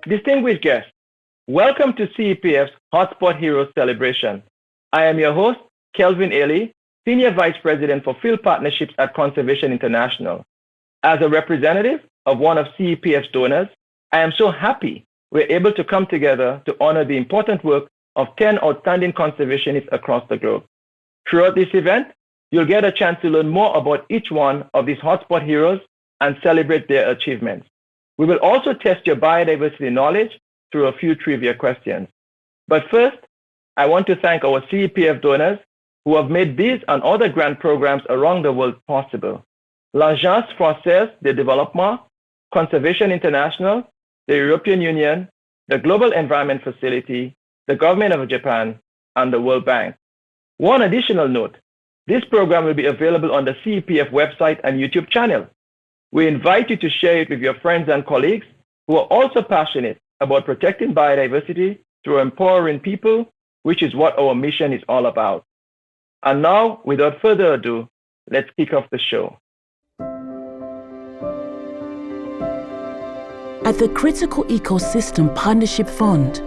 Distinguished guests, welcome to CEPF's Hotspot Heroes celebration. I am your host, Kelvin Ailey, Senior Vice President for Field Partnerships at Conservation International. As a representative of one of CEPF's donors, I am so happy we're able to come together to honor the important work of 10 outstanding conservationists across the globe. Throughout this event, you'll get a chance to learn more about each one of these Hotspot Heroes and celebrate their achievements. We will also test your biodiversity knowledge through a few trivia questions. But first, I want to thank our CEPF donors who have made these and other grant programs around the world possible. L'Agence Française de Développement, Conservation International, the European Union, the Global Environment Facility, the Government of Japan, and the World Bank. One additional note, this program will be available on the CEPF website and YouTube channel. We invite you to share it with your friends and colleagues who are also passionate about protecting biodiversity through empowering people, which is what our mission is all about. And now, without further ado, let's kick off the show. At the Critical Ecosystem Partnership Fund,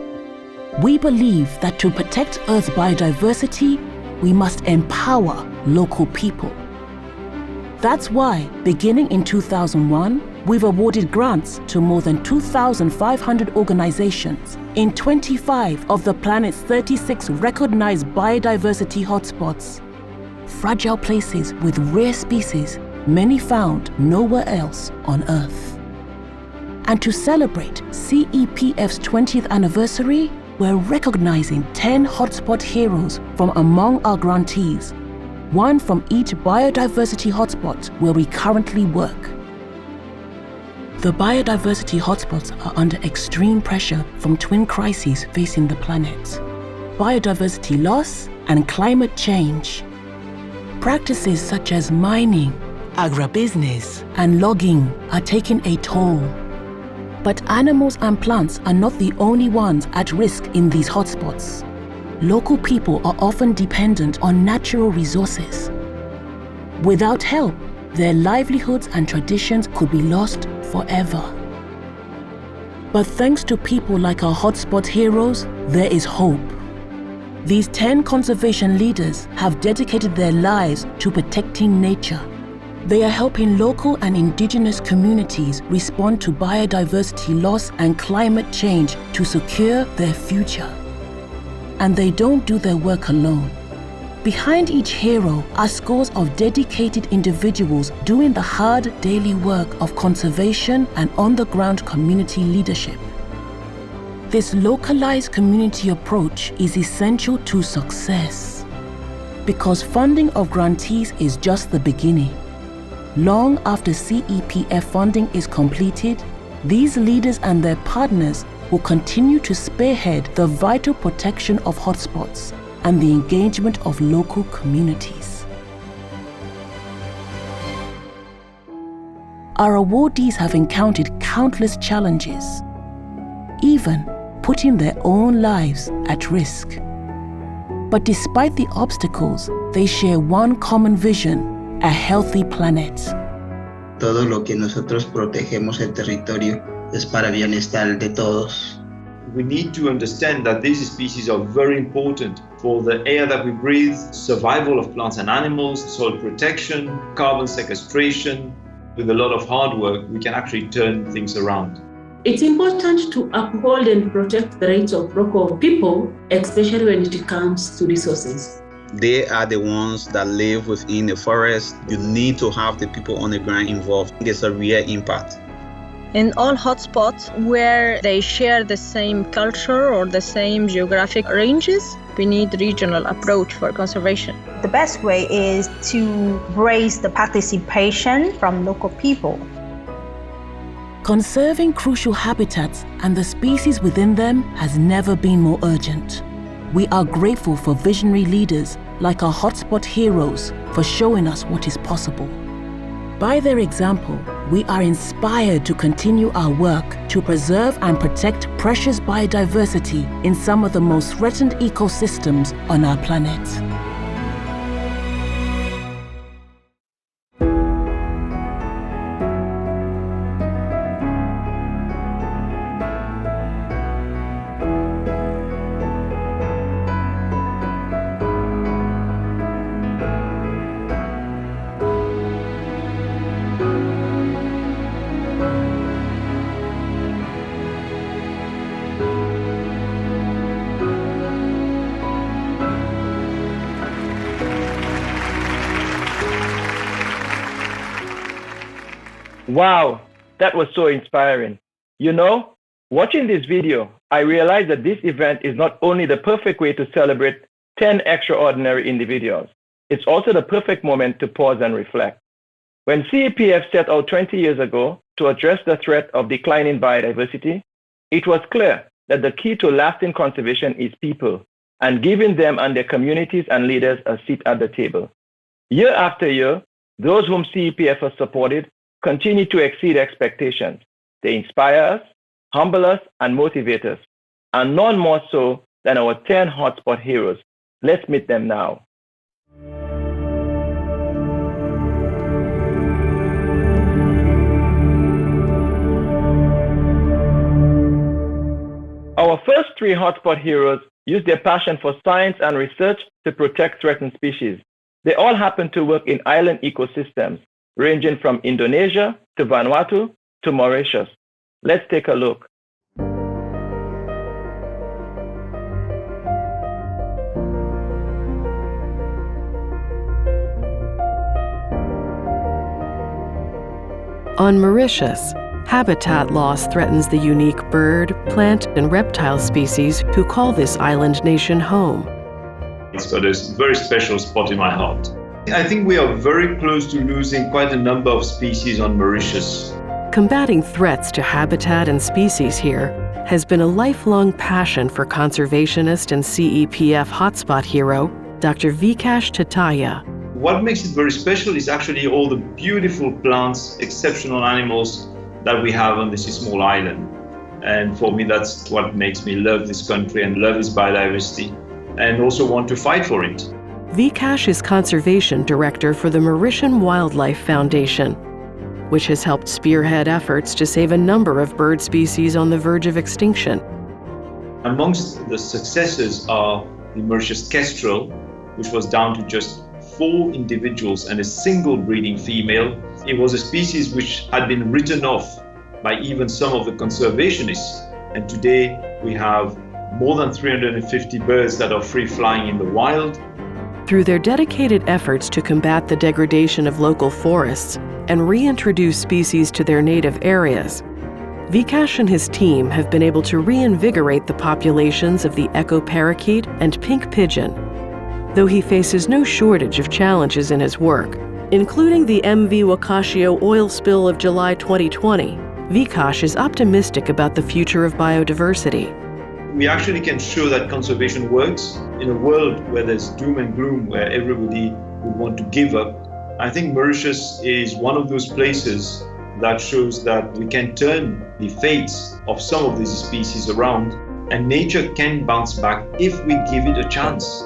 we believe that to protect Earth's biodiversity, we must empower local people. That's why, beginning in 2001, we've awarded grants to more than 2,500 organizations in 25 of the planet's 36 recognized biodiversity hotspots, fragile places with rare species, many found nowhere else on Earth. And to celebrate CEPF's 20th anniversary, we're recognizing 10 Hotspot Heroes from among our grantees, one from each biodiversity hotspot where we currently work. The biodiversity hotspots are under extreme pressure from twin crises facing the planet: biodiversity loss and climate change. Practices such as mining, agribusiness, and logging are taking a toll. But animals and plants are not the only ones at risk in these hotspots. Local people are often dependent on natural resources. Without help, their livelihoods and traditions could be lost forever. But thanks to people like our Hotspot Heroes, there is hope. These 10 conservation leaders have dedicated their lives to protecting nature. They are helping local and indigenous communities respond to biodiversity loss and climate change to secure their future. And they don't do their work alone. Behind each hero are scores of dedicated individuals doing the hard daily work of conservation and on-the-ground community leadership. This localized community approach is essential to success because funding of grantees is just the beginning. Long after CEPF funding is completed, these leaders and their partners will continue to spearhead the vital protection of hotspots and the engagement of local communities. Our awardees have encountered countless challenges, even putting their own lives at risk. But despite the obstacles, they share one common vision: a healthy planet. Todo lo que nosotros protegemos el territorio es para bienestar de todos. We need to understand that these species are very important for the air that we breathe, survival of plants and animals, soil protection, carbon sequestration. With a lot of hard work, we can actually turn things around. It's important to uphold and protect the rights of local people, especially when it comes to resources. They are the ones that live within the forest. You need to have the people on the ground involved. There's a real impact. In all hotspots where they share the same culture or the same geographic ranges, we need regional approach for conservation. The best way is to raise the participation from local people. Conserving crucial habitats and the species within them has never been more urgent. We are grateful for visionary leaders like our Hotspot Heroes for showing us what is possible. By their example, we are inspired to continue our work to preserve and protect precious biodiversity in some of the most threatened ecosystems on our planet. Wow, that was so inspiring. You know, watching this video, I realized that this event is not only the perfect way to celebrate 10 extraordinary individuals, it's also the perfect moment to pause and reflect. When CEPF set out 20 years ago to address the threat of declining biodiversity, it was clear that the key to lasting conservation is people and giving them and their communities and leaders a seat at the table. Year after year, those whom CEPF has supported continue to exceed expectations. They inspire us, humble us, and motivate us, and none more so than our 10 Hotspot Heroes. Let's meet them now. Our first 3 Hotspot Heroes use their passion for science and research to protect threatened species. They all happen to work in island ecosystems, ranging from Indonesia to Vanuatu to Mauritius. Let's take a look. On Mauritius, habitat loss threatens the unique bird, plant, and reptile species who call this island nation home. It's got a very special spot in my heart. I think we are very close to losing quite a number of species on Mauritius. Combating threats to habitat and species here has been a lifelong passion for conservationist and CEPF hotspot hero, Dr. Vikash Tataya. What makes it very special is actually all the beautiful plants, exceptional animals that we have on this small island. And for me, that's what makes me love this country and love its biodiversity, and also want to fight for it. Vikash is Conservation Director for the Mauritian Wildlife Foundation, which has helped spearhead efforts to save a number of bird species on the verge of extinction. Amongst the successes are the Mauritius kestrel, which was down to just 4 individuals and a single breeding female. It was a species which had been written off by even some of the conservationists. And today we have more than 350 birds that are free flying in the wild. Through their dedicated efforts to combat the degradation of local forests and reintroduce species to their native areas, Vikash and his team have been able to reinvigorate the populations of the echo parakeet and pink pigeon. Though he faces no shortage of challenges in his work, including the MV Wakashio oil spill of July 2020, Vikash is optimistic about the future of biodiversity. We actually can show that conservation works in a world where there's doom and gloom, where everybody would want to give up. I think Mauritius is one of those places that shows that we can turn the fates of some of these species around, and nature can bounce back if we give it a chance.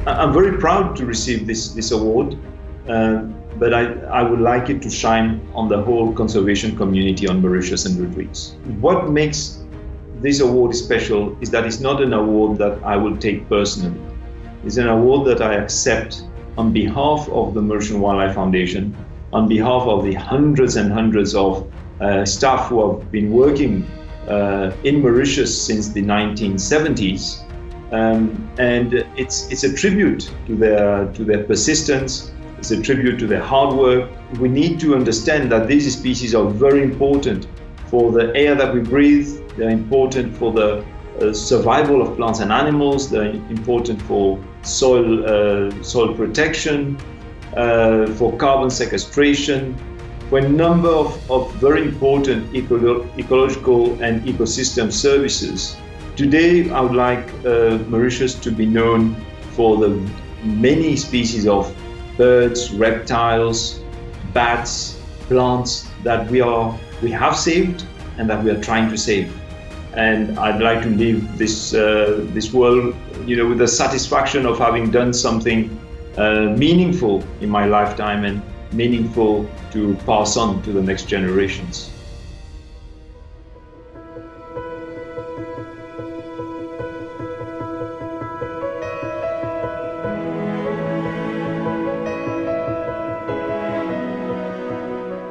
I'm very proud to receive this award, but I would like it to shine on the whole conservation community on Mauritius and retreats. What makes this award special is that it's not an award that I will take personally. It's an award that I accept on behalf of the Mauritian Wildlife Foundation, on behalf of the hundreds and hundreds of staff who have been working in Mauritius since the 1970s. And it's a tribute to their persistence. It's a tribute to their hard work. We need to understand that these species are very important for the air that we breathe. They're important for the survival of plants and animals. They're important for soil protection, for carbon sequestration, for a number of very important ecological and ecosystem services. Today, I would like Mauritius to be known for the many species of birds, reptiles, bats, plants that we have saved and that we are trying to save. And I'd like to leave this world, with the satisfaction of having done something meaningful in my lifetime and meaningful to pass on to the next generations.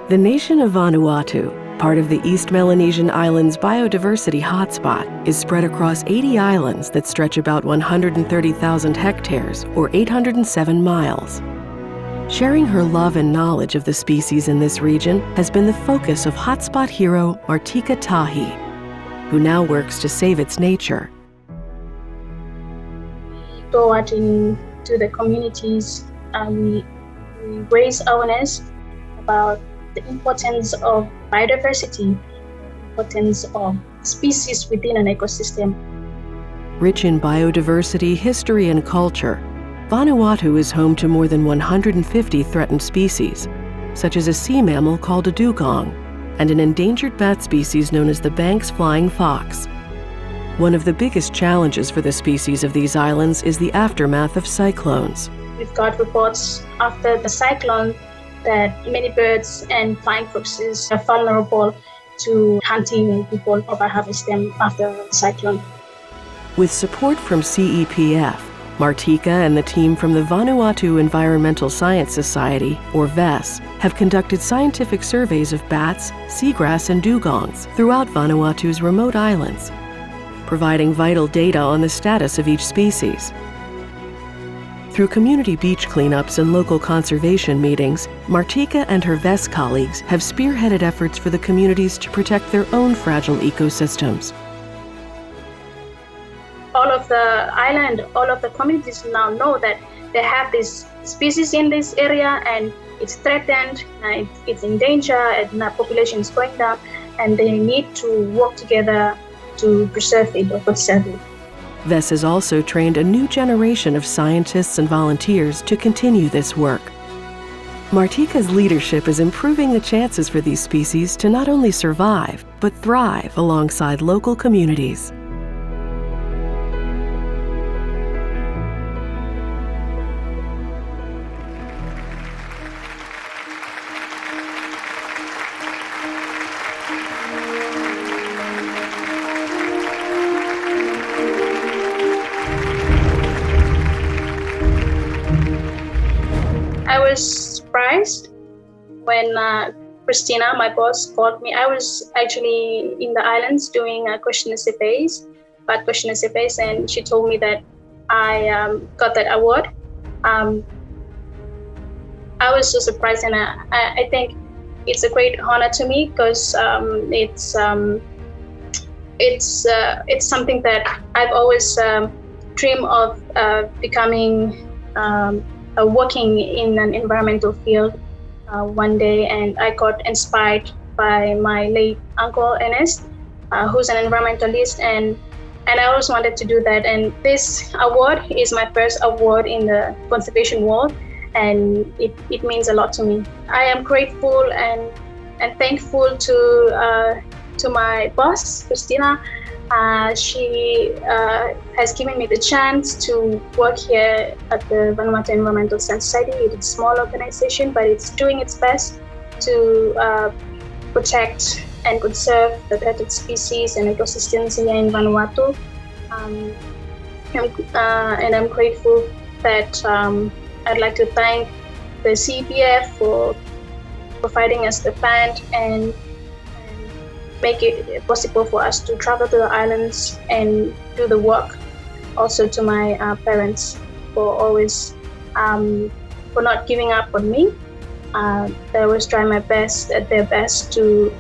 The nation of Vanuatu, part of the East Melanesian Islands biodiversity hotspot, is spread across 80 islands that stretch about 130,000 hectares or 807 miles. Sharing her love and knowledge of the species in this region has been the focus of Hotspot hero Martika Tahi, who now works to save its nature. We go out into the communities and we raise awareness about the importance of biodiversity, the importance of species within an ecosystem. Rich in biodiversity, history, and culture, Vanuatu is home to more than 150 threatened species, such as a sea mammal called a dugong and an endangered bat species known as the Banks flying fox. One of the biggest challenges for the species of these islands is the aftermath of cyclones. We've got reports after the cyclone that many birds and flying foxes are vulnerable to hunting people overharvest them after the cyclone. With support from CEPF, Martika and the team from the Vanuatu Environmental Science Society, or VES, have conducted scientific surveys of bats, seagrass, and dugongs throughout Vanuatu's remote islands, providing vital data on the status of each species. Through community beach cleanups and local conservation meetings, Martika and her VES colleagues have spearheaded efforts for the communities to protect their own fragile ecosystems. All of the island, all of the communities now know that they have this species in this area and it's threatened, it's in danger, and the population is going down, and they need to work together to preserve it or conserve it. VES has also trained a new generation of scientists and volunteers to continue this work. Martika's leadership is improving the chances for these species to not only survive, but thrive alongside local communities. I was surprised when Christina, my boss, called me. I was actually in the islands doing a questionnaire surveys, and she told me that I got that award. I was so surprised, and I think it's a great honor to me because it's something that I've always dreamed of becoming. Working in an environmental field one day, and I got inspired by my late uncle Ernest, who's an environmentalist, and I always wanted to do that. And this award is my first award in the conservation world, and it means a lot to me. I am grateful and thankful to my boss, Christina. She has given me the chance to work here at the Vanuatu Environmental Science Society. It's a small organization, but it's doing its best to protect and conserve the threatened species and ecosystems here in Vanuatu. And I'm grateful that I'd like to thank the CEPF for providing us the fund and make it possible for us to travel to the islands and do the work. Also to my parents for always, for not giving up on me. They always try their best to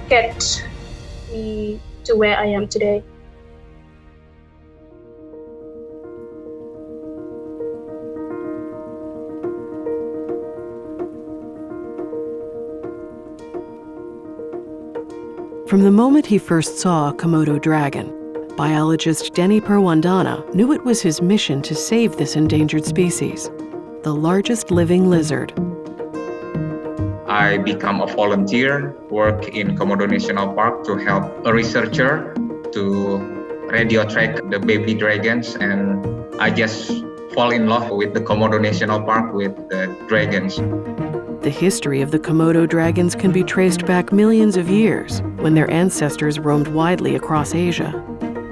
get me to where I am today. From the moment he first saw a Komodo dragon, biologist Denny Perwandana knew it was his mission to save this endangered species, the largest living lizard. I become a volunteer, work in Komodo National Park to help a researcher to radio track the baby dragons, and I just fall in love with the Komodo National Park, with the dragons. The history of the Komodo dragons can be traced back millions of years, when their ancestors roamed widely across Asia.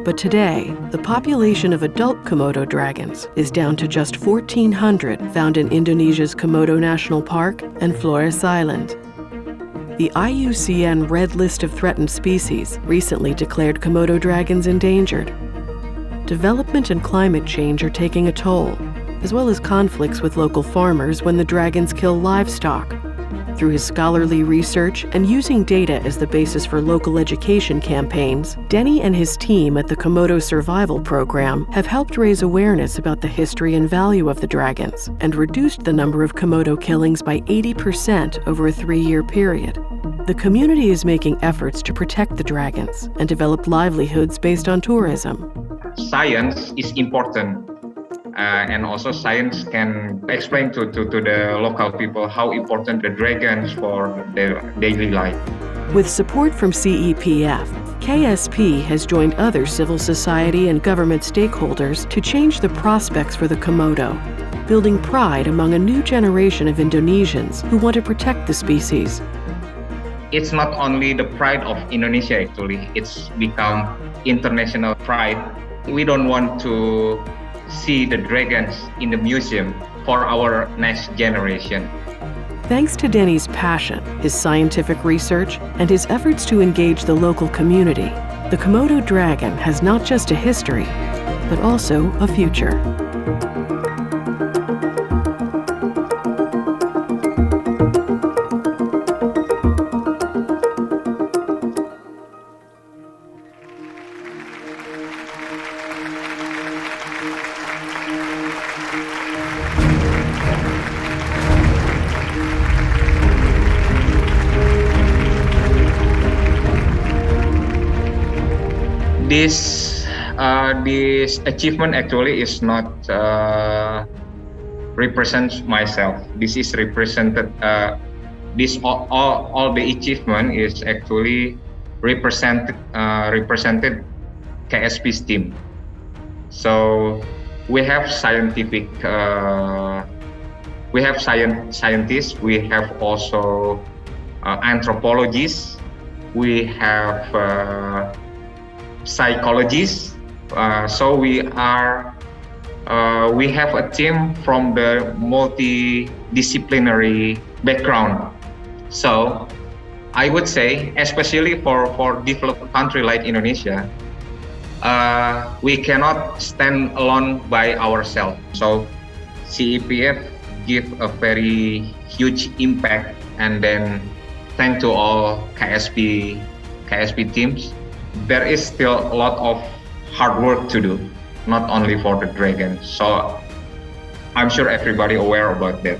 But today, the population of adult Komodo dragons is down to just 1,400 found in Indonesia's Komodo National Park and Flores Island. The IUCN Red List of Threatened Species recently declared Komodo dragons endangered. Development and climate change are taking a toll, as well as conflicts with local farmers when the dragons kill livestock. Through his scholarly research and using data as the basis for local education campaigns, Denny and his team at the Komodo Survival Program have helped raise awareness about the history and value of the dragons and reduced the number of Komodo killings by 80% over a 3-year period. The community is making efforts to protect the dragons and develop livelihoods based on tourism. Science is important. And also science can explain to the local people how important the dragons for their daily life. With support from CEPF, KSP has joined other civil society and government stakeholders to change the prospects for the Komodo, building pride among a new generation of Indonesians who want to protect the species. It's not only the pride of Indonesia actually, it's become international pride. We don't want to see the dragons in the museum for our next generation. Thanks to Denny's passion, his scientific research, and his efforts to engage the local community, the Komodo dragon has not just a history, but also a future. This achievement actually is not represents myself. This is represented. All the achievement is actually represented KSP's team. So we have scientific. We have scientists. We have also anthropologists. We have psychologists. So we have a team from the multidisciplinary background. So I would say, especially for developed country like Indonesia, we cannot stand alone by ourselves. So CEPF give a very huge impact, and then thanks to all KSP teams. There is still a lot of hard work to do, not only for the dragons. So I'm sure everybody aware about that.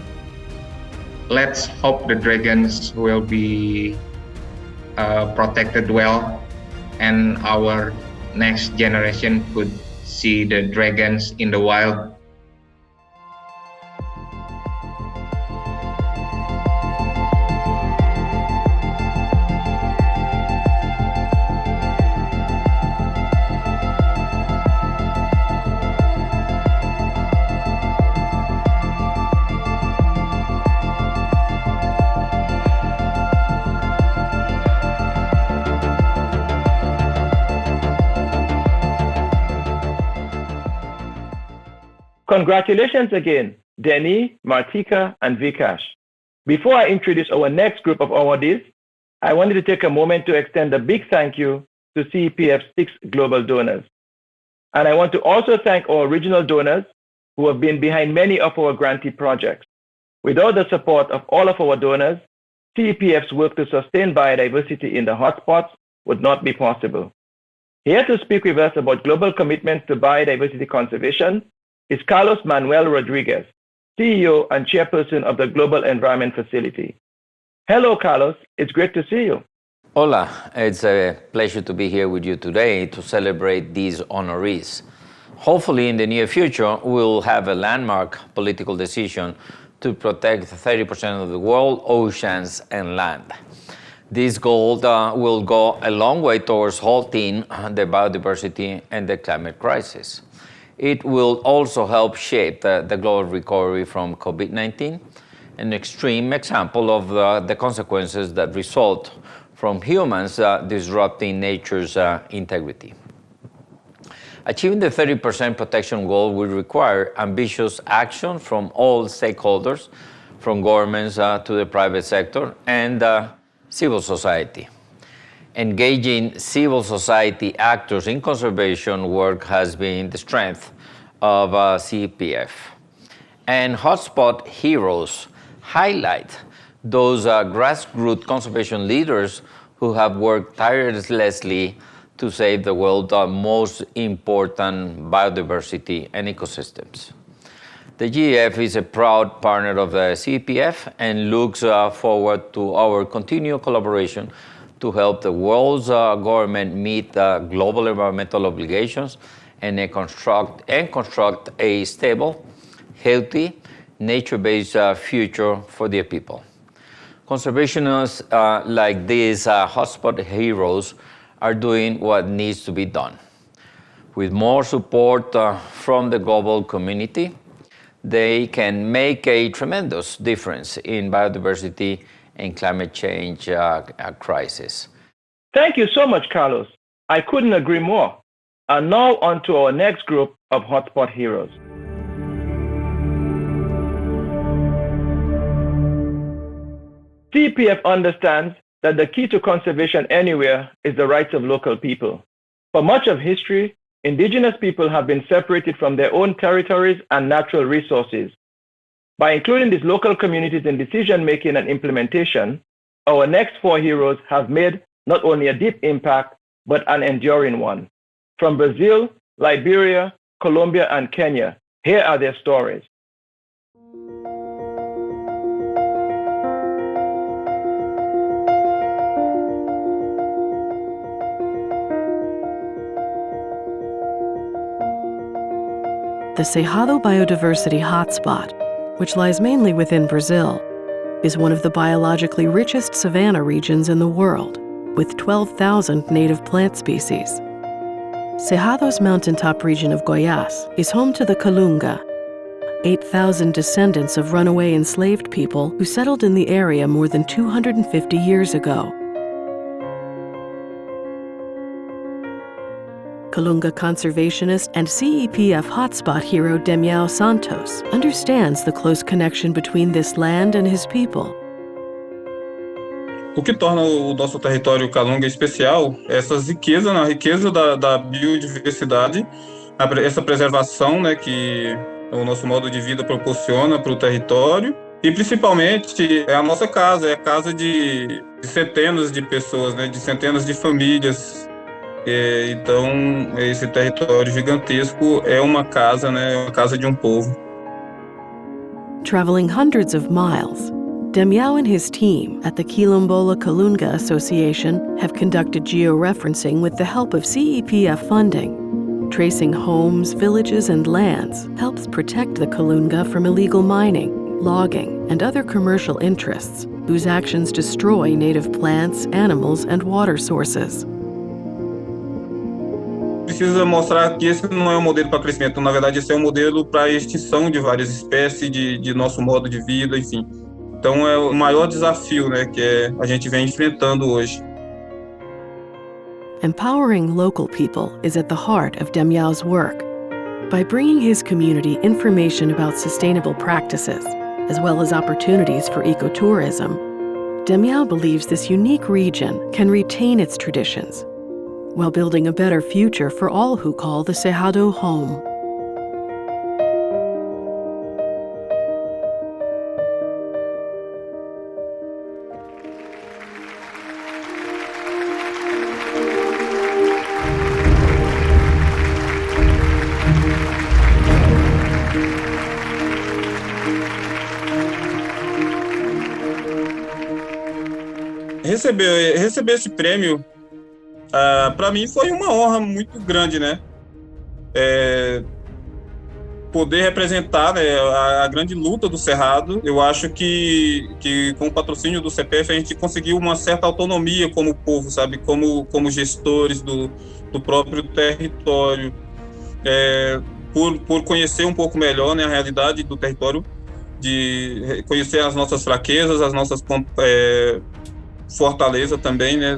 Let's hope the dragons will be protected well, and our next generation could see the dragons in the wild. Congratulations again, Denny, Martika, and Vikash. Before I introduce our next group of awardees, I wanted to take a moment to extend a big thank you to CEPF's 6 global donors. And I want to also thank our regional donors who have been behind many of our grantee projects. Without the support of all of our donors, CEPF's work to sustain biodiversity in the hotspots would not be possible. Here to speak with us about global commitments to biodiversity conservation is Carlos Manuel Rodriguez, CEO and Chairperson of the Global Environment Facility. Hello, Carlos. It's great to see you. Hola. It's a pleasure to be here with you today to celebrate these honorees. Hopefully, in the near future, we'll have a landmark political decision to protect 30% of the world, oceans, and land. This goal will go a long way towards halting the biodiversity and the climate crisis. It will also help shape the global recovery from COVID-19, an extreme example of the consequences that result from humans disrupting nature's integrity. Achieving the 30% protection goal will require ambitious action from all stakeholders, from governments to the private sector, and civil society. Engaging civil society actors in conservation work has been the strength of CEPF. And Hotspot Heroes highlight those grassroots conservation leaders who have worked tirelessly to save the world's most important biodiversity and ecosystems. The GEF is a proud partner of the CEPF and looks forward to our continued collaboration to help the world's government meet global environmental obligations and construct a stable, healthy, nature-based future for their people. Conservationists like these Hotspot Heroes are doing what needs to be done. With more support from the global community, they can make a tremendous difference in biodiversity and climate change crisis. Thank you so much, Carlos. I couldn't agree more. And now on to our next group of Hotspot Heroes. CEPF understands that the key to conservation anywhere is the rights of local people. For much of history, indigenous people have been separated from their own territories and natural resources. By including these local communities in decision-making and implementation, our next 4 heroes have made not only a deep impact, but an enduring one. From Brazil, Liberia, Colombia, and Kenya, here are their stories. The Cerrado Biodiversity Hotspot, which lies mainly within Brazil, is one of the biologically richest savanna regions in the world, with 12,000 native plant species. Cerrado's mountaintop region of Goiás is home to the Calunga, 8,000 descendants of runaway enslaved people who settled in the area more than 250 years ago. Calunga conservationist and CEPF hotspot hero Demiao Santos understands the close connection between this land and his people. O que torna o nosso território Calunga especial é essa riqueza, a riqueza da biodiversidade, essa preservação, né, que o nosso modo de vida proporciona para o território. E principalmente é a nossa casa, é a casa de centenas de pessoas, né, de centenas de famílias. Então, esse território gigantesco é uma casa, né, uma casa de um povo. Traveling hundreds of miles, Demiao and his team at the Quilombola Calunga Association have conducted georeferencing with the help of CEPF funding. Tracing homes, villages, and lands helps protect the Calunga from illegal mining, logging, and other commercial interests whose actions destroy native plants, animals, and water sources. Precisa mostrar que esse não é um modelo para crescimento, na verdade esse é um modelo para extinção de várias espécies, de nosso modo de vida, enfim. Então é o maior desafio, né, que a gente vem enfrentando hoje. Empowering local people is at the heart of Demiao's work. By bringing his community information about sustainable practices, as well as opportunities for ecotourism, Demiao believes this unique region can retain its traditions while building a better future for all who call the Cerrado home. Receber esse prêmio, para mim foi uma honra muito grande, né? Poder representar, né, a grande luta do Cerrado. Eu acho que com o patrocínio do CEPF a gente conseguiu uma certa autonomia como povo, sabe? Como gestores do próprio território. Por conhecer um pouco melhor, né, a realidade do território, de conhecer as nossas fraquezas, as nossas fortaleza também, né?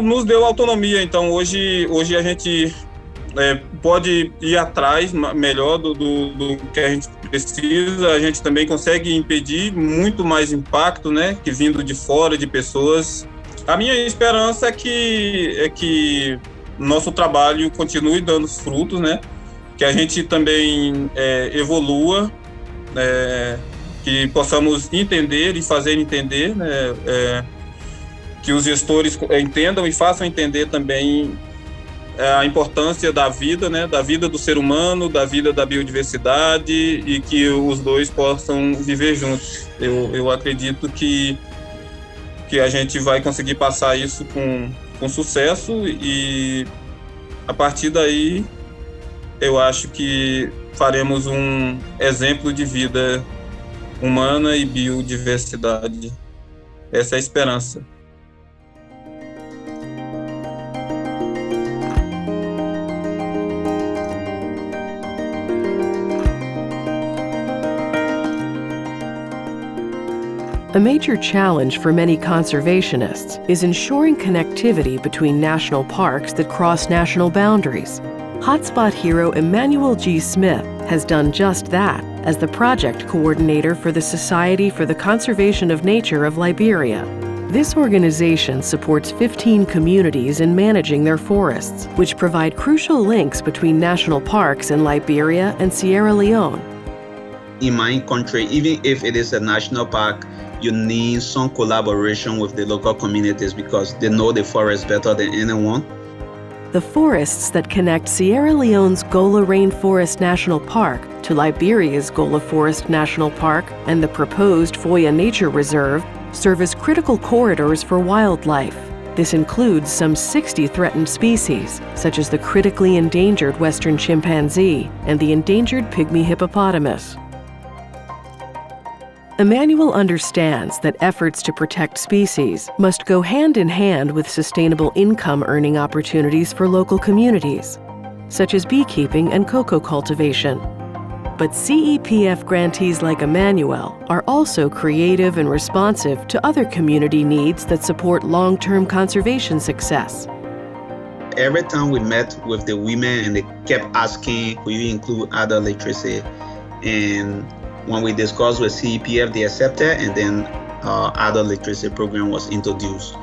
Nos deu autonomia. Então hoje a gente pode ir atrás melhor do que a gente precisa, a gente também consegue impedir muito mais impacto, né, que vindo de fora, de pessoas. A minha esperança é que nosso trabalho continue dando frutos, né, que a gente também evolua, que possamos entender e fazer entender, né, que os gestores entendam e façam entender também a importância da vida, né, da vida do ser humano, da vida da biodiversidade e que os dois possam viver juntos. Eu acredito que a gente vai conseguir passar isso com sucesso e a partir daí eu acho que faremos um exemplo de vida humana e biodiversidade. Essa é a esperança. A major challenge for many conservationists is ensuring connectivity between national parks that cross national boundaries. Hotspot hero Emmanuel G. Smith has done just that as the project coordinator for the Society for the Conservation of Nature of Liberia. This organization supports 15 communities in managing their forests, which provide crucial links between national parks in Liberia and Sierra Leone. In my country, even if it is a national park, you need some collaboration with the local communities because they know the forest better than anyone. The forests that connect Sierra Leone's Gola Rainforest National Park to Liberia's Gola Forest National Park and the proposed Foya Nature Reserve serve as critical corridors for wildlife. This includes some 60 threatened species, such as the critically endangered western chimpanzee and the endangered pygmy hippopotamus. Emmanuel understands that efforts to protect species must go hand in hand with sustainable income-earning opportunities for local communities, such as beekeeping and cocoa cultivation. But CEPF grantees like Emmanuel are also creative and responsive to other community needs that support long-term conservation success. Every time we met with the women and they kept asking, will you include adult literacy? And when we discussed with CEPF, they accepted, and then adult literacy program was introduced.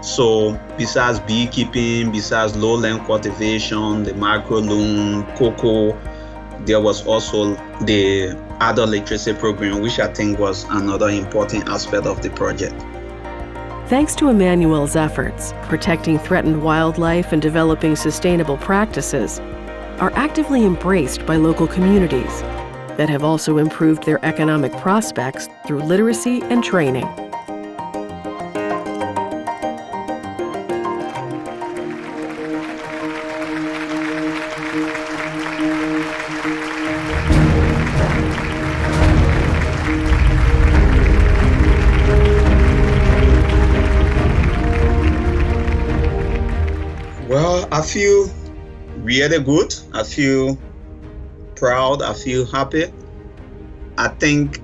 So besides beekeeping, besides lowland cultivation, the micro loan, cocoa, there was also the adult literacy program, which I think was another important aspect of the project. Thanks to Emmanuel's efforts, protecting threatened wildlife and developing sustainable practices are actively embraced by local communities that have also improved their economic prospects through literacy and training. Well, I feel really good. I feel proud. I feel happy. I think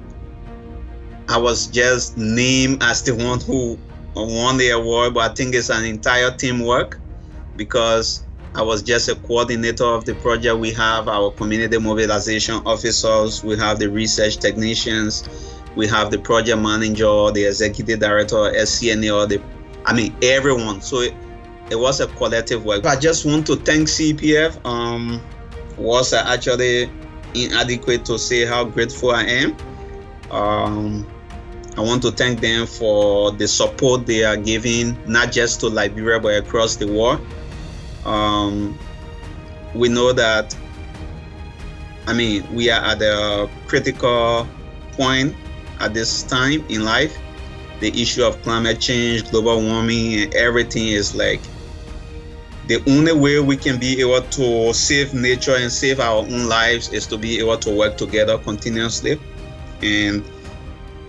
I was just named as the one who won the award, but I think it's an entire teamwork because I was just a coordinator of the project. We have our community mobilization officers, we have the research technicians, we have the project manager, the executive director, SCNA, everyone. So it was a collective work. I just want to thank CEPF. Was actually inadequate to say how grateful I am. I want to thank them for the support they are giving, not just to Liberia, but across the world. We know that, we are at a critical point at this time in life. The issue of climate change, global warming, and everything is like, the only way we can be able to save nature and save our own lives is to be able to work together continuously. And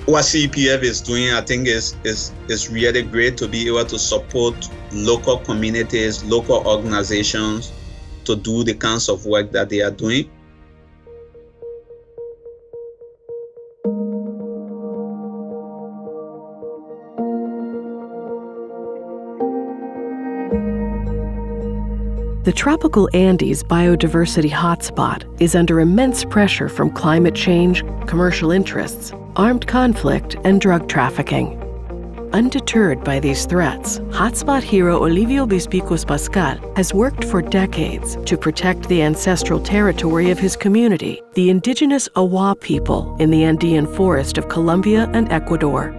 what CEPF is doing, I think, is really great to be able to support local communities, local organizations to do the kinds of work that they are doing. The tropical Andes biodiversity hotspot is under immense pressure from climate change, commercial interests, armed conflict, and drug trafficking. Undeterred by these threats, Hotspot hero Olivio Bispicos Pascal has worked for decades to protect the ancestral territory of his community, the indigenous Awa people in the Andean forest of Colombia and Ecuador.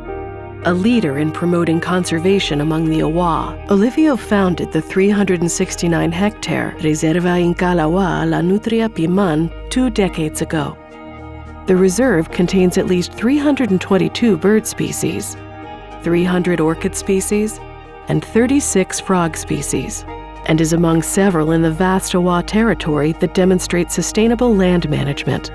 A leader in promoting conservation among the Awa, Olivio founded the 369-hectare Reserva Incalawa La Nutria Piman 2 decades ago. The reserve contains at least 322 bird species, 300 orchid species, and 36 frog species, and is among several in the vast Awa territory that demonstrate sustainable land management.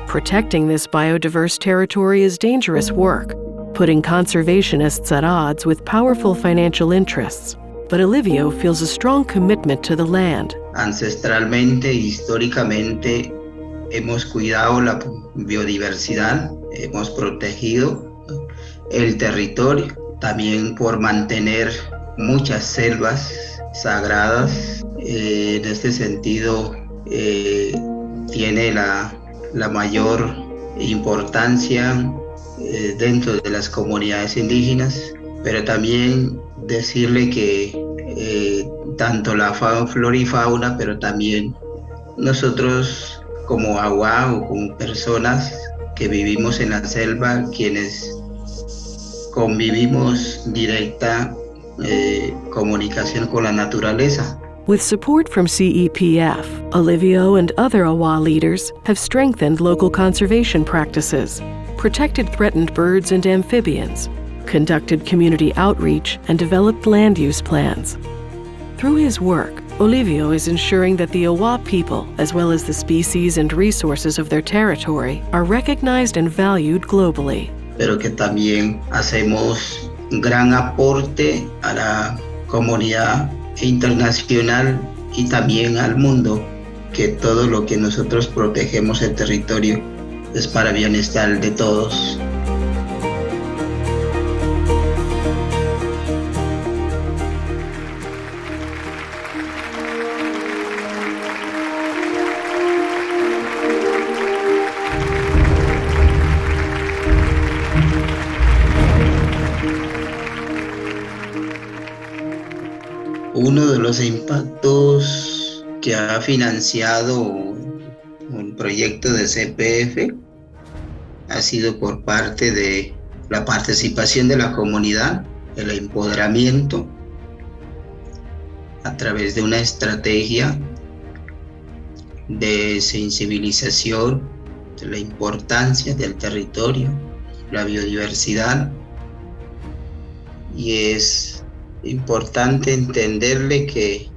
Protecting this biodiverse territory is dangerous work, putting conservationists at odds with powerful financial interests. But Olivio feels a strong commitment to the land. Ancestralmente, históricamente, hemos cuidado la biodiversidad, hemos protegido el territorio, también por mantener muchas selvas sagradas. En este sentido, tiene la mayor importancia dentro de las comunidades indígenas, pero también decirle que tanto la flora y fauna, pero también nosotros como Awa o como personas que vivimos en la selva, quienes convivimos directa comunicación con la naturaleza. With support from CEPF, Olivio and other Awa leaders have strengthened local conservation practices, protected threatened birds and amphibians, conducted community outreach, and developed land use plans. Through his work, Olivio is ensuring that the Awa people, as well as the species and resources of their territory, are recognized and valued globally. Pero que también hacemos un gran aporte a la comunidad internacional y también al mundo, que todo lo que nosotros protegemos el territorio es para bienestar de todos. Uno de los impactos que ha financiado un proyecto de CEPF ha sido por parte de la participación de la comunidad, el empoderamiento a través de una estrategia de sensibilización de la importancia del territorio, la biodiversidad, y es importante entenderle que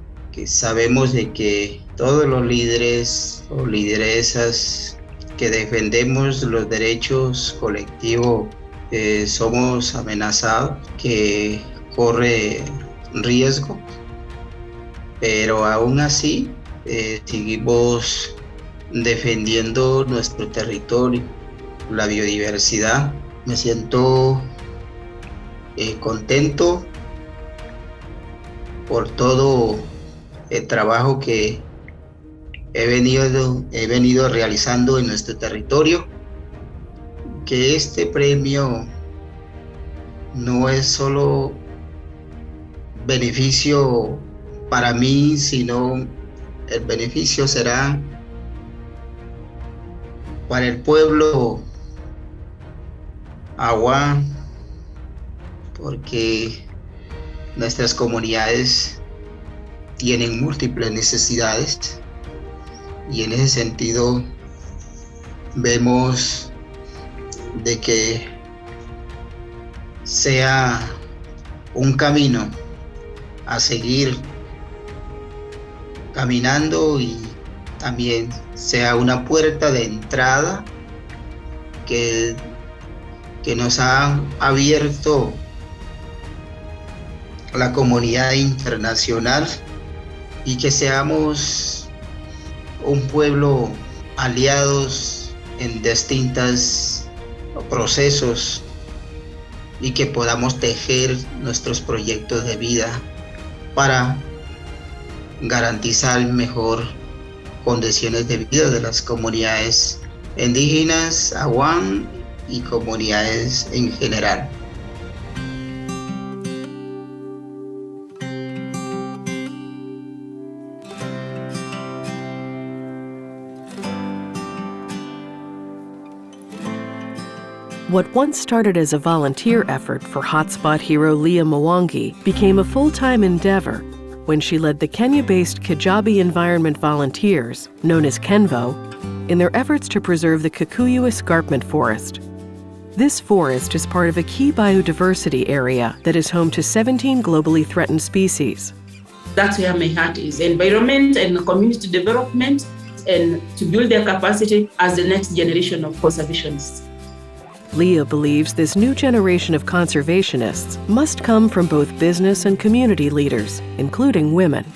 sabemos de que todos los líderes o lideresas que defendemos los derechos colectivos somos amenazados, que corre riesgo, pero aún así seguimos defendiendo nuestro territorio, la biodiversidad. Me siento contento por todo el trabajo que he venido realizando en nuestro territorio, que este premio no es solo beneficio para mí, sino el beneficio será para el pueblo Awa, porque nuestras comunidades tienen múltiples necesidades y en ese sentido vemos de que sea un camino a seguir caminando y también sea una puerta de entrada que nos ha abierto la comunidad internacional, y que seamos un pueblo aliados en distintos procesos y que podamos tejer nuestros proyectos de vida para garantizar mejor condiciones de vida de las comunidades indígenas, aguán y comunidades en general. What once started as a volunteer effort for Hotspot hero Leah Mwangi became a full-time endeavor when she led the Kenya-based Kijabi Environment Volunteers, known as KENVO, in their efforts to preserve the Kikuyu escarpment forest. This forest is part of a key biodiversity area that is home to 17 globally threatened species. That's where my heart is, environment and community development, and to build their capacity as the next generation of conservationists. Leah believes this new generation of conservationists must come from both business and community leaders, including women.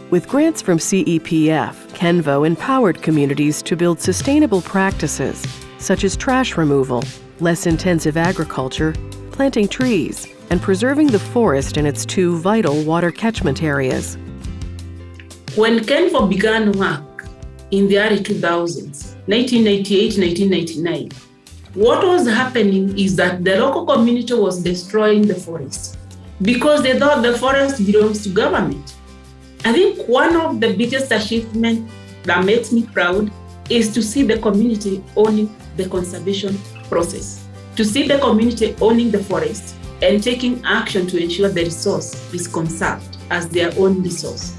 With grants from CEPF, KENVO empowered communities to build sustainable practices, such as trash removal, less intensive agriculture, planting trees, and preserving the forest in its two vital water catchment areas. When KENVO began work in the early 2000s, 1998, 1999, what was happening is that the local community was destroying the forest because they thought the forest belongs to government. I think one of the biggest achievements that makes me proud is to see the community owning the conservation process, to see the community owning the forest and taking action to ensure the resource is conserved as their own resource.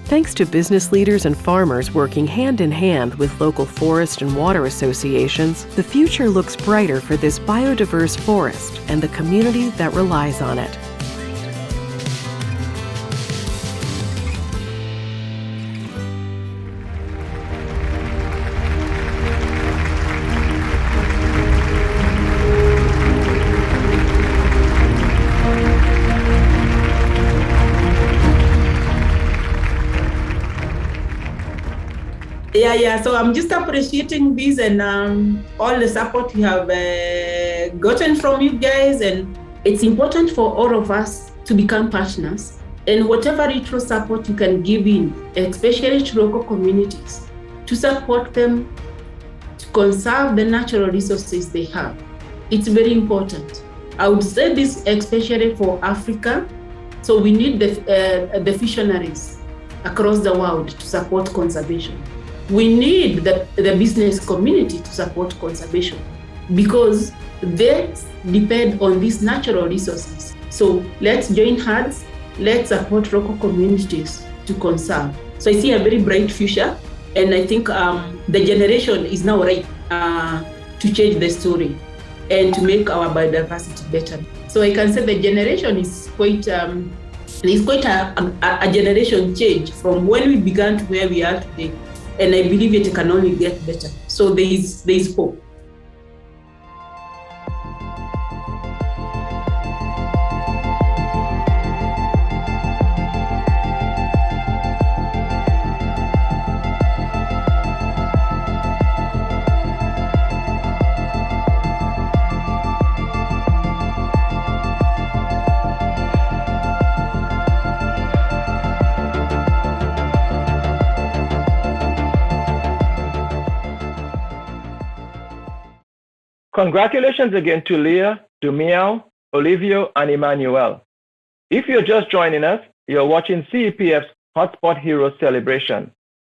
Thanks to business leaders and farmers working hand in hand with local forest and water associations, the future looks brighter for this biodiverse forest and the community that relies on it. Yeah. So I'm just appreciating this and all the support we have gotten from you guys. And it's important for all of us to become partners. And whatever little support you can give in, especially to local communities, to support them to conserve the natural resources they have. It's very important. I would say this especially for Africa. So we need the visionaries across the world to support conservation. We need the business community to support conservation because they depend on these natural resources. So let's join hands, let's support local communities to conserve. So I see a very bright future, and I think the generation is now ready to change the story and to make our biodiversity better. So I can say the generation is quite a generation change from when we began to where we are today. And I believe it can only get better. So there is hope. Congratulations again to Leah, Dumiao, Olivio, and Emmanuel. If you're just joining us, you're watching CEPF's Hotspot Heroes celebration,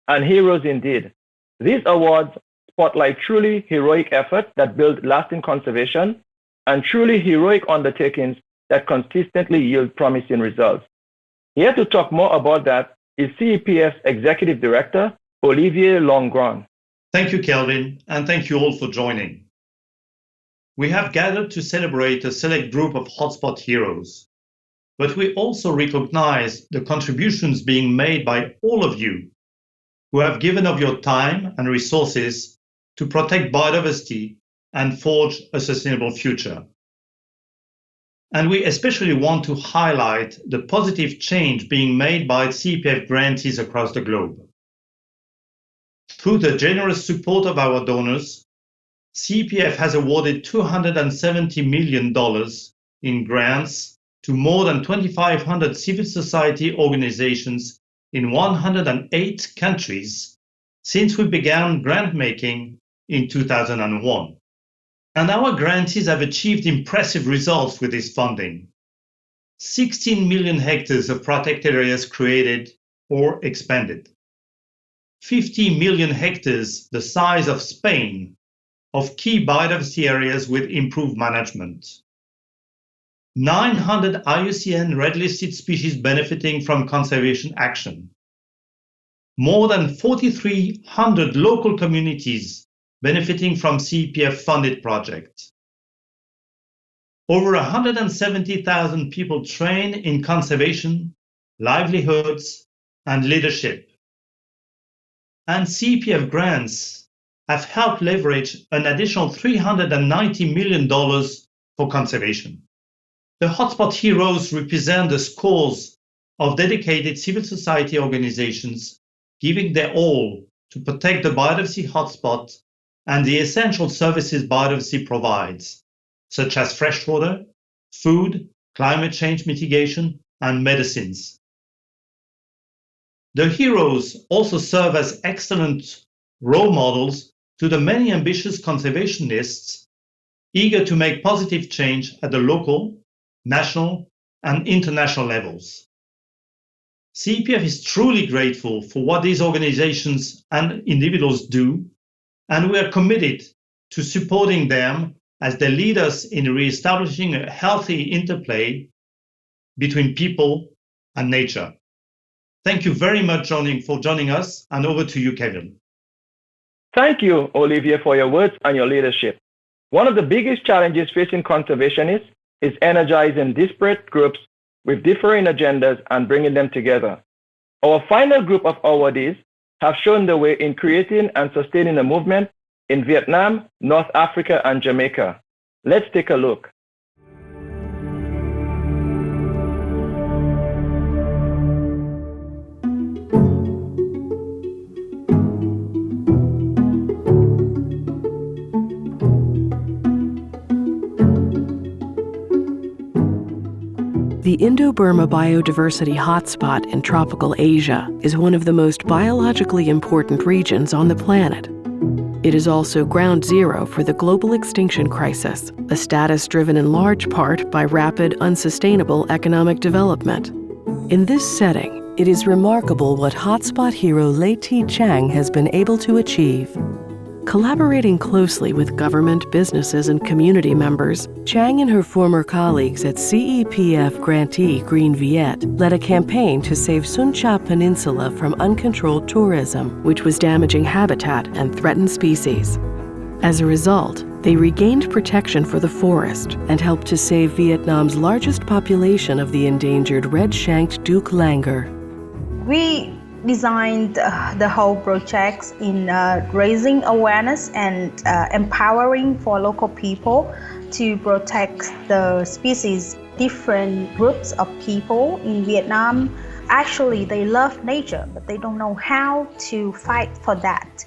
and heroes indeed. These awards spotlight truly heroic efforts that build lasting conservation and truly heroic undertakings that consistently yield promising results. Here to talk more about that is CEPF's Executive Director, Olivier Longgrand. Thank you, Kelvin, and thank you all for joining. We have gathered to celebrate a select group of Hotspot heroes, but we also recognize the contributions being made by all of you who have given of your time and resources to protect biodiversity and forge a sustainable future. And we especially want to highlight the positive change being made by CEPF grantees across the globe. Through the generous support of our donors, CEPF has awarded $270 million in grants to more than 2,500 civil society organizations in 108 countries since we began grant making in 2001. And our grantees have achieved impressive results with this funding. 16 million hectares of protected areas created or expanded. 50 million hectares, the size of Spain, of key biodiversity areas with improved management. 900 IUCN red-listed species benefiting from conservation action. More than 4,300 local communities benefiting from CEPF-funded projects. Over 170,000 people trained in conservation, livelihoods, and leadership. And CEPF grants have helped leverage an additional $390 million for conservation. The Hotspot Heroes represent the scores of dedicated civil society organizations giving their all to protect the biodiversity hotspot and the essential services biodiversity provides, such as freshwater, food, climate change mitigation, and medicines. The heroes also serve as excellent role models to the many ambitious conservationists eager to make positive change at the local, national, and international levels. CEPF is truly grateful for what these organizations and individuals do, and we are committed to supporting them as they lead us in reestablishing a healthy interplay between people and nature. Thank you very much for joining us, and over to you, Kevin. Thank you, Olivier, for your words and your leadership. One of the biggest challenges facing conservationists is energizing disparate groups with differing agendas and bringing them together. Our final group of awardees have shown the way in creating and sustaining a movement in Vietnam, North Africa, and Jamaica. Let's take a look. The Indo-Burma biodiversity hotspot in tropical Asia is one of the most biologically important regions on the planet. It is also ground zero for the global extinction crisis, a status driven in large part by rapid, unsustainable economic development. In this setting, it is remarkable what hotspot hero Lei T. Chang has been able to achieve. Collaborating closely with government, businesses, and community members, Chang and her former colleagues at CEPF grantee Green Viet led a campaign to save Sun Cha Peninsula from uncontrolled tourism, which was damaging habitat and threatened species. As a result, they regained protection for the forest and helped to save Vietnam's largest population of the endangered red-shanked Duke langur. We designed the whole project in raising awareness and empowering for local people to protect the species. Different groups of people in Vietnam, actually they love nature, but they don't know how to fight for that.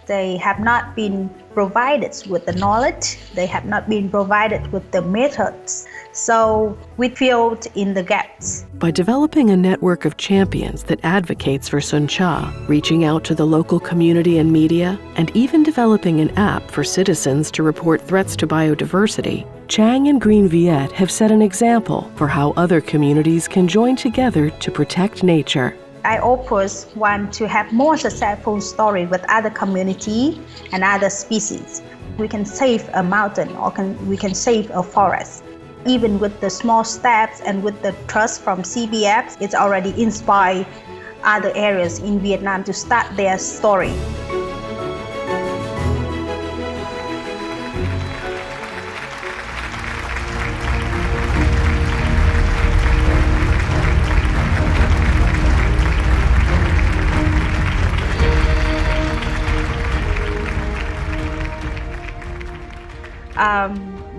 They have not been provided with the knowledge, they have not been provided with the methods. So we filled in the gaps. By developing a network of champions that advocates for Sun Cha, reaching out to the local community and media, and even developing an app for citizens to report threats to biodiversity, Chang and Green Viet have set an example for how other communities can join together to protect nature. I always want to have more successful story with other community and other species. We can save a mountain or we can save a forest. Even with the small steps and with the trust from CEPF, it's already inspired other areas in Vietnam to start their story.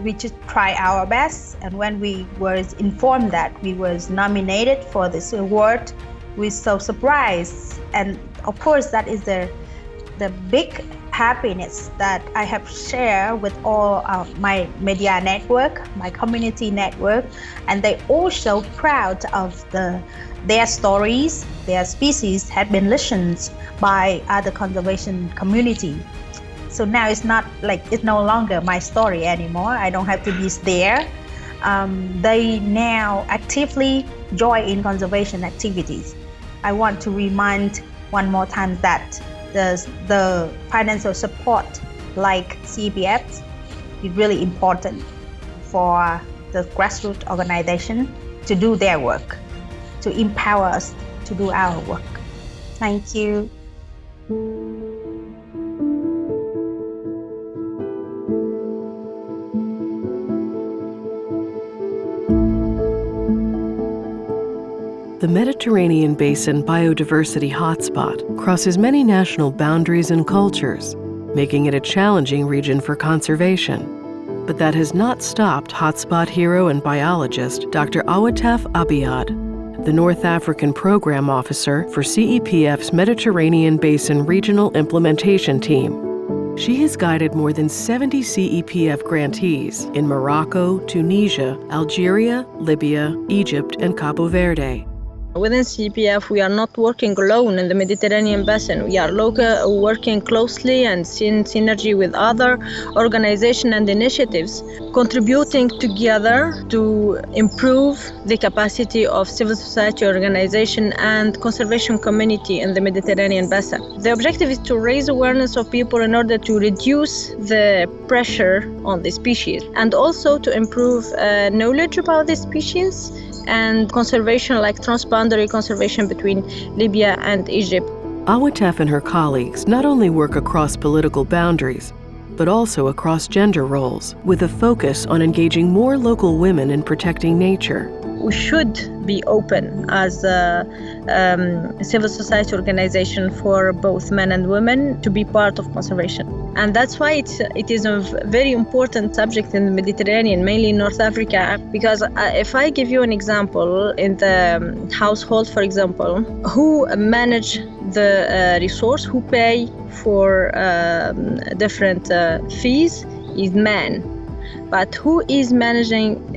We just try our best, and when we were informed that we was nominated for this award, we were so surprised. And of course that is the big happiness that I have shared with all my media network, my community network, and they also proud of their stories, their species have been listened by other conservation community. So now it's no longer my story anymore. I don't have to be there. They now actively join in conservation activities. I want to remind one more time that the financial support like CEPF is really important for the grassroots organization to do their work, to empower us to do our work. Thank you. The Mediterranean Basin Biodiversity Hotspot crosses many national boundaries and cultures, making it a challenging region for conservation. But that has not stopped Hotspot hero and biologist Dr. Awataf Abiad, the North African Program Officer for CEPF's Mediterranean Basin Regional Implementation Team. She has guided more than 70 CEPF grantees in Morocco, Tunisia, Algeria, Libya, Egypt, and Cabo Verde. Within CEPF, we are not working alone in the Mediterranean Basin. We are working closely and in synergy with other organizations and initiatives, contributing together to improve the capacity of civil society organization and conservation community in the Mediterranean Basin. The objective is to raise awareness of people in order to reduce the pressure on the species and also to improve knowledge about the species and conservation, like transboundary conservation between Libya and Egypt. Awataf and her colleagues not only work across political boundaries, but also across gender roles, with a focus on engaging more local women in protecting nature. We should be open as a civil society organization for both men and women to be part of conservation. And that's why it is a very important subject in the Mediterranean, mainly in North Africa, because if I give you an example, in the household, for example, who manage the resource, who pay for different fees is men. But who is managing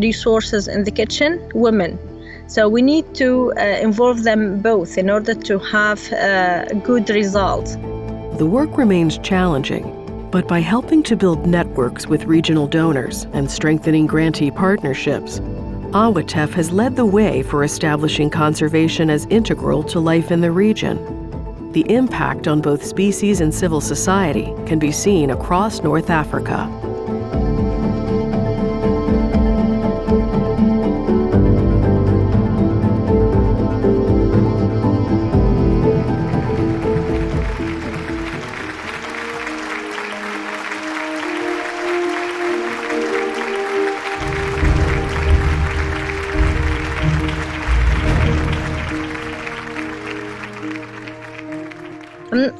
resources in the kitchen? Women. So we need to involve them both in order to have good results. The work remains challenging, but by helping to build networks with regional donors and strengthening grantee partnerships, Awataf has led the way for establishing conservation as integral to life in the region. The impact on both species and civil society can be seen across North Africa.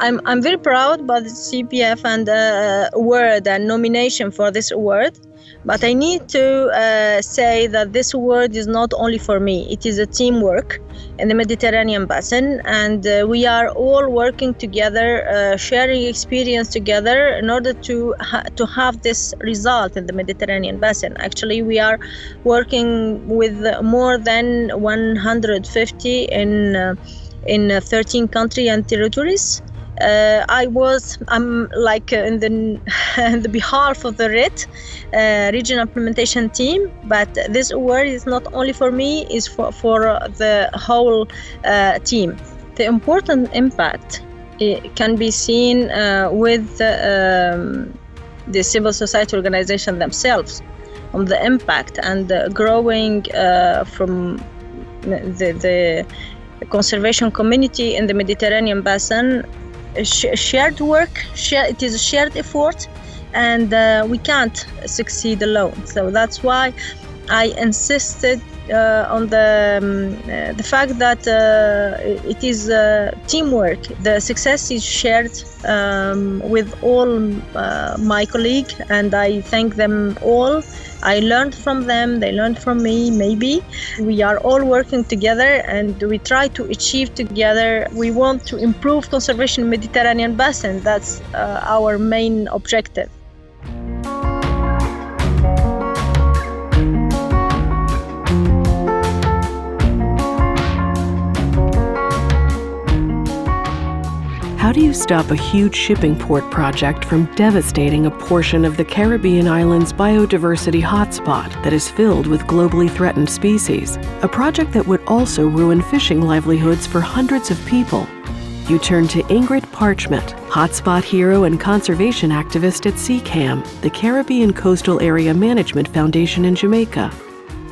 I'm very proud about the CEPF and the award and nomination for this award, but I need to say that this award is not only for me. It is a teamwork in the Mediterranean Basin, and we are all working together, sharing experience together in order to have this result in the Mediterranean Basin. Actually, we are working with more than 150 in 13 countries and territories. I'm like in the behalf of the RIT, Regional Implementation Team, but this award is not only for me, it's for the whole team. The important impact can be seen with the civil society organization themselves on the impact and growing from the conservation community in the Mediterranean Basin. Shared work, it is a shared effort, and we can't succeed alone. So that's why I insisted on the fact that it is teamwork. The success is shared with all my colleagues, and I thank them all. I learned from them, they learned from me, maybe. We are all working together and we try to achieve together. We want to improve conservation in Mediterranean basin. That's our main objective. How do you stop a huge shipping port project from devastating a portion of the Caribbean island's biodiversity hotspot that is filled with globally threatened species? A project that would also ruin fishing livelihoods for hundreds of people. You turn to Ingrid Parchment, Hotspot Hero and conservation activist at CECAM, the Caribbean Coastal Area Management Foundation in Jamaica.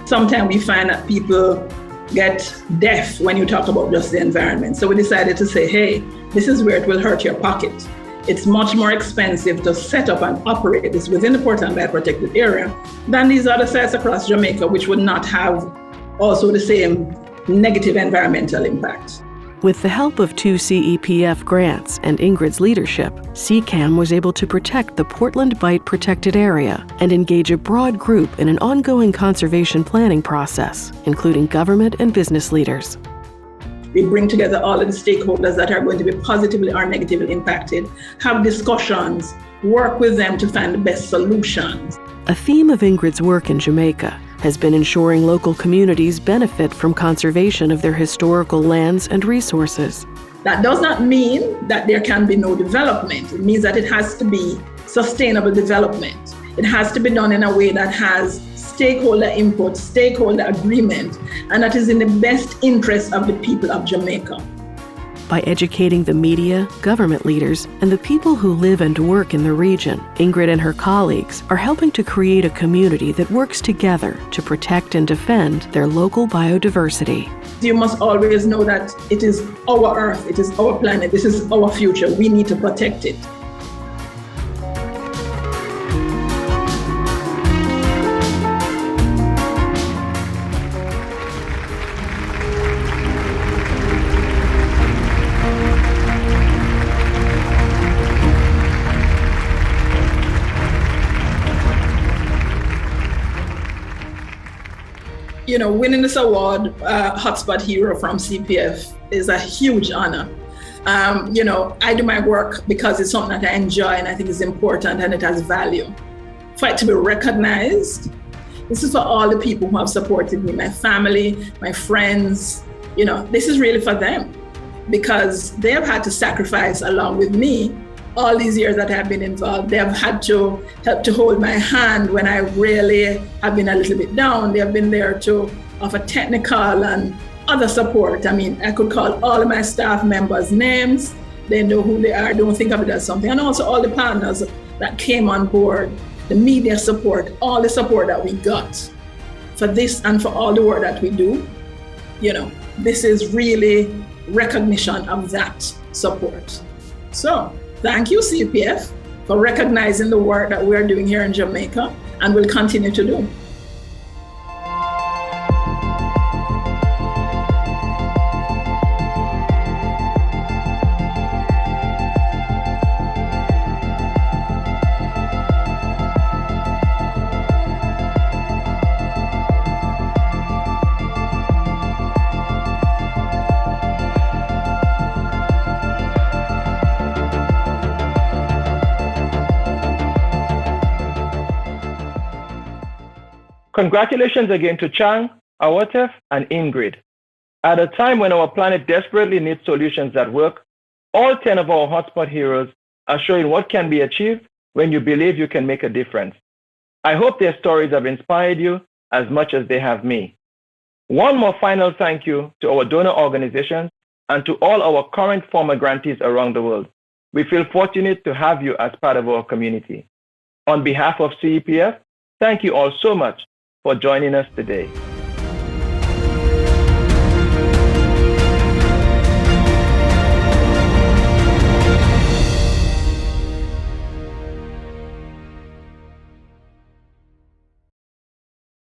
Sometimes we find that people get deaf when you talk about just the environment. So we decided to say, hey, this is where it will hurt your pocket. It's much more expensive to set up and operate this within the Port and Bay protected area than these other sites across Jamaica, which would not have also the same negative environmental impact. With the help of 2 CEPF grants and Ingrid's leadership, CECAM was able to protect the Portland Bight protected area and engage a broad group in an ongoing conservation planning process, including government and business leaders. We bring together all of the stakeholders that are going to be positively or negatively impacted, have discussions, work with them to find the best solutions. A theme of Ingrid's work in Jamaica has been ensuring local communities benefit from conservation of their historical lands and resources. That does not mean that there can be no development. It means that it has to be sustainable development. It has to be done in a way that has stakeholder input, stakeholder agreement, and that is in the best interest of the people of Jamaica. By educating the media, government leaders, and the people who live and work in the region, Ingrid and her colleagues are helping to create a community that works together to protect and defend their local biodiversity. You must always know that it is our earth, it is our planet, this is our future. We need to protect it. You know, winning this award, Hotspot Hero from CEPF, is a huge honor. You know, I do my work because it's something that I enjoy and I think is important and it has value. For it to be recognized, this is for all the people who have supported me, my family, my friends. You know, this is really for them because they have had to sacrifice along with me all these years that I've been involved. They have had to help to hold my hand when I really have been a little bit down. They have been there to offer technical and other support. I mean, I could call all of my staff members names. They know who they are, don't think of it as something. And also all the partners that came on board, the media support, all the support that we got for this and for all the work that we do. You know, this is really recognition of that support. So, thank you, CEPF, for recognizing the work that we're doing here in Jamaica and will continue to do. Congratulations again to Chang, Awatef, and Ingrid. At a time when our planet desperately needs solutions that work, all 10 of our Hotspot Heroes are showing what can be achieved when you believe you can make a difference. I hope their stories have inspired you as much as they have me. One more final thank you to our donor organizations and to all our current former grantees around the world. We feel fortunate to have you as part of our community. On behalf of CEPF, thank you all so much for joining us today.